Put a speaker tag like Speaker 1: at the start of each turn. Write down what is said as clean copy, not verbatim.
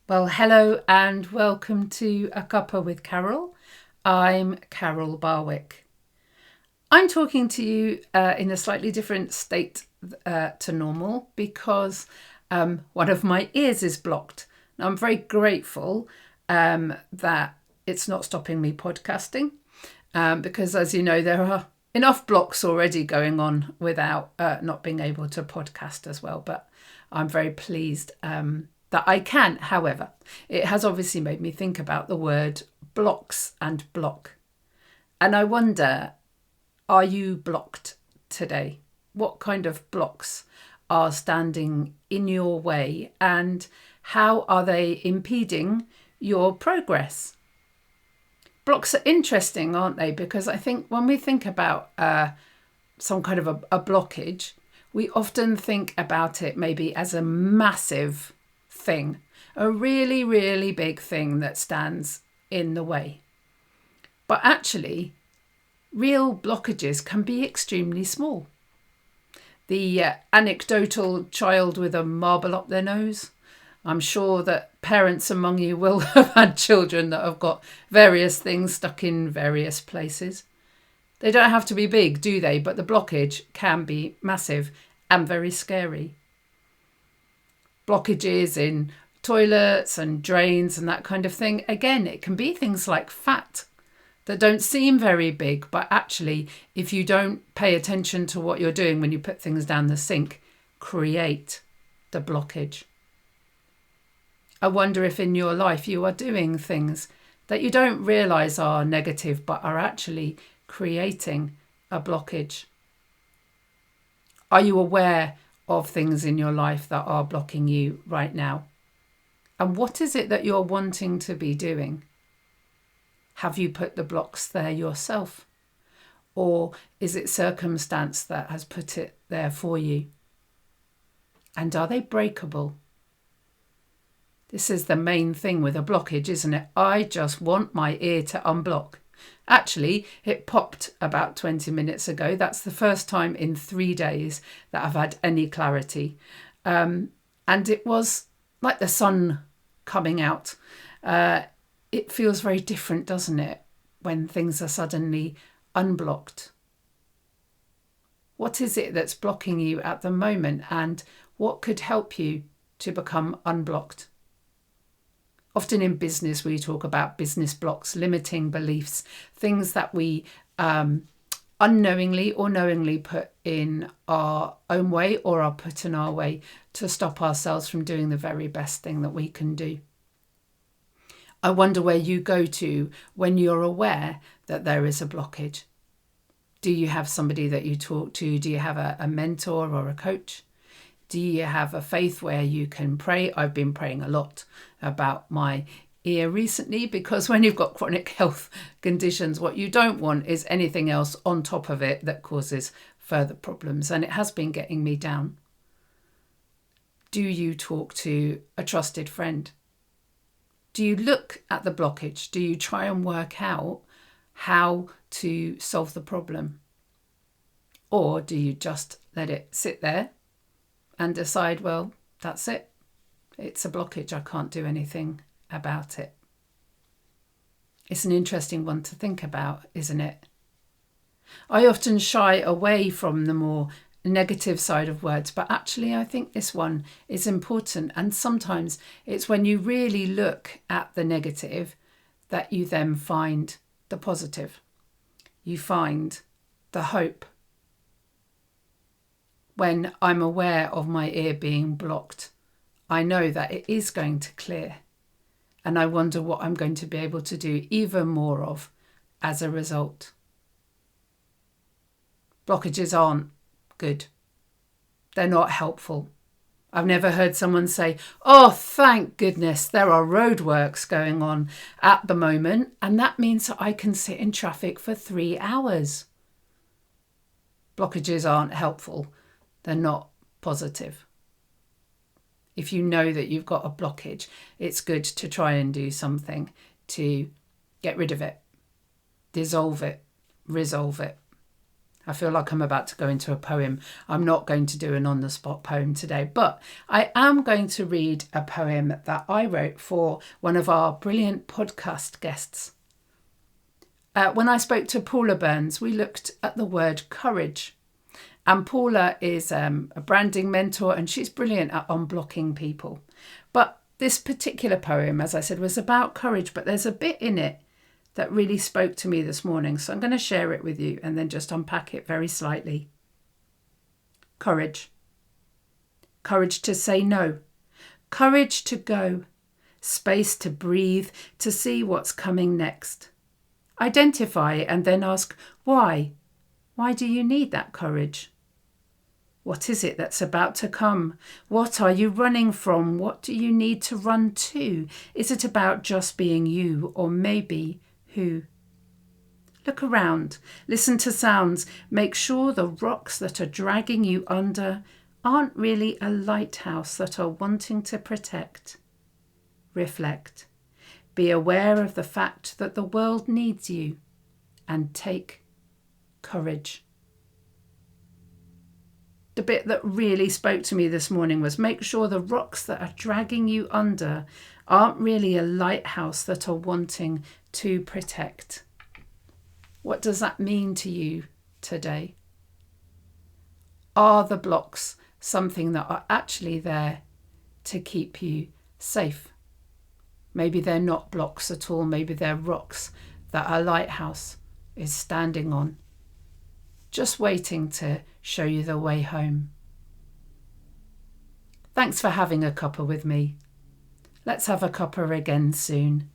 Speaker 1: Well, hello and welcome to A Cuppa with Carol. I'm Carol Barwick. I'm talking to you in a slightly different state to normal because one of my ears is blocked. Now, I'm very grateful that it's not stopping me podcasting because, as you know, there are enough blocks already going on without not being able to podcast as well. But I'm very pleased that I can. However, it has obviously made me think about the word blocks and block. And I wonder, are you blocked today? What kind of blocks are standing in your way and how are they impeding your progress? Blocks are interesting, aren't they? Because I think when we think about some kind of a blockage, we often think about it maybe as a massive thing, a really, really big thing that stands in the way. But actually, real blockages can be extremely small. The anecdotal child with a marble up their nose. I'm sure that parents among you will have had children that have got various things stuck in various places. They don't have to be big, do they? But the blockage can be massive and very scary. Blockages in toilets and drains and that kind of thing. Again, it can be things like fat that don't seem very big, but actually, if you don't pay attention to what you're doing when you put things down the sink, create the blockage. I wonder if in your life you are doing things that you don't realise are negative, but are actually creating a blockage. Are you aware of things in your life that are blocking you right now? And what is it that you're wanting to be doing? Have you put the blocks there yourself? Or is it circumstance that has put it there for you? And are they breakable? This is the main thing with a blockage, isn't it? I just want my ear to unblock. Actually, it popped about 20 minutes ago. That's the first time in 3 days that I've had any clarity. And it was like the sun coming out. It feels very different, doesn't it, when things are suddenly unblocked? What is it that's blocking you at the moment, and what could help you to become unblocked? Often in business, we talk about business blocks, limiting beliefs, things that we unknowingly or knowingly put in our own way or are put in our way to stop ourselves from doing the very best thing that we can do. I wonder where you go to when you're aware that there is a blockage. Do you have somebody that you talk to? Do you have a mentor or a coach? Do you have a faith where you can pray? I've been praying a lot about my ear recently because when you've got chronic health conditions, what you don't want is anything else on top of it that causes further problems. And it has been getting me down. Do you talk to a trusted friend? Do you look at the blockage? Do you try and work out how to solve the problem? Or do you just let it sit there and decide, well, that's it. It's a blockage. I can't do anything about it. It's an interesting one to think about, isn't it? I often shy away from the more negative side of words, but actually I think this one is important. And sometimes it's when you really look at the negative that you then find the positive. You find the hope. When I'm aware of my ear being blocked, I know that it is going to clear. And I wonder what I'm going to be able to do even more of as a result. Blockages aren't good. They're not helpful. I've never heard someone say, oh, thank goodness there are roadworks going on at the moment, and that means that I can sit in traffic for 3 hours. Blockages aren't helpful. They're not positive. If you know that you've got a blockage, it's good to try and do something to get rid of it, dissolve it, resolve it. I feel like I'm about to go into a poem. I'm not going to do an on-the-spot poem today, but I am going to read a poem that I wrote for one of our brilliant podcast guests. When I spoke to Paula Burns, we looked at the word courage. And Paula is a branding mentor, and she's brilliant at unblocking people. But this particular poem, as I said, was about courage, but there's a bit in it that really spoke to me this morning. So I'm going to share it with you and then just unpack it very slightly. Courage. Courage to say no. Courage to go. Space to breathe, to see what's coming next. Identify and then ask why. Why do you need that courage? What is it that's about to come? What are you running from? What do you need to run to? Is it about just being you, or maybe who? Look around, listen to sounds, make sure the rocks that are dragging you under aren't really a lighthouse that are wanting to protect. Reflect. Be aware of the fact that the world needs you, and take courage. The bit that really spoke to me this morning was make sure the rocks that are dragging you under aren't really a lighthouse that are wanting to protect. What does that mean to you today? Are the blocks something that are actually there to keep you safe? Maybe they're not blocks at all. Maybe they're rocks that a lighthouse is standing on, just waiting to show you the way home. Thanks for having a cuppa with me. Let's have a cuppa again soon.